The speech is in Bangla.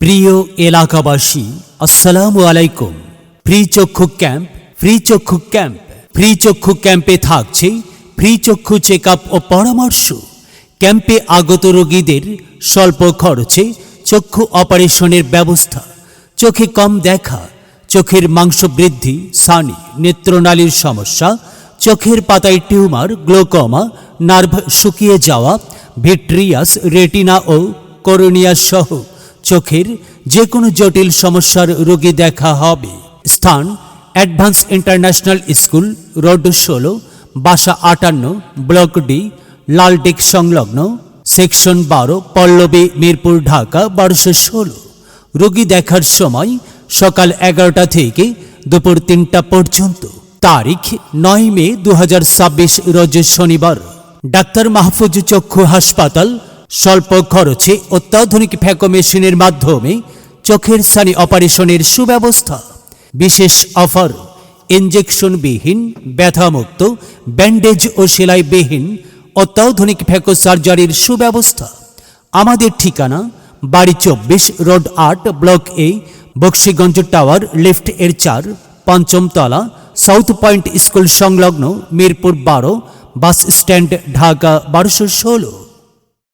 প্রিয় এলাকাবাসী, আসসালামু আলাইকুম। ফ্রি চক্ষু ক্যাম্পে থাকছে ফ্রি চক্ষু চেক আপ ও পরামর্শ। ক্যাম্পে আগত রোগীদের স্বল্প খরচে চক্ষু অপারেশনের ব্যবস্থা। চোখে কম দেখা, চোখের মাংস বৃদ্ধি, সানি, নেত্রনালীর সমস্যা, চোখের পাতায় টিউমার, গ্লোকোমা, নার্ভ শুকিয়ে যাওয়া, ভিট্রিয়াস, রেটিনা ও করোনিয়া সহ চোখের যে কোনো জটিল সমস্যার রোগী দেখা হবে। স্থান: অ্যাডভান্স ইন্টারন্যাশনাল স্কুল, রোড 16, বাসা 58, ব্লক ডি, লালডিক সংলগ্ন, সেকশন 12, পল্লবী, মিরপুর, ঢাকা 1216। রোগী দেখার সময় সকাল 11টা থেকে দুপুর 3টা পর্যন্ত। তারিখ 9 মে 2026, রোজ শনিবার। ডাক্তার মাহফুজ চক্ষু হাসপাতাল স্বল্প খরচে অত্যাধুনিক ফ্যাকো মেশিনের মাধ্যমে চোখের সানি অপারেশনের সুব্যবস্থা। বিশেষ অফার: ইনজেকশনবিহীন, ব্যথামুক্ত, ব্যান্ডেজ ও সেলাইবিহীন অত্যাধুনিক ফ্যাকো সার্জারির সুব্যবস্থা। আমাদের ঠিকানা: বাড়ি 24, রোড 8, ব্লক এ, বক্সিগঞ্জ টাওয়ার, লিফট এর 4, 5ম তলা, সাউথ পয়েন্ট স্কুল সংলগ্ন, মিরপুর 12, বাস স্ট্যান্ড, ঢাকা 1216।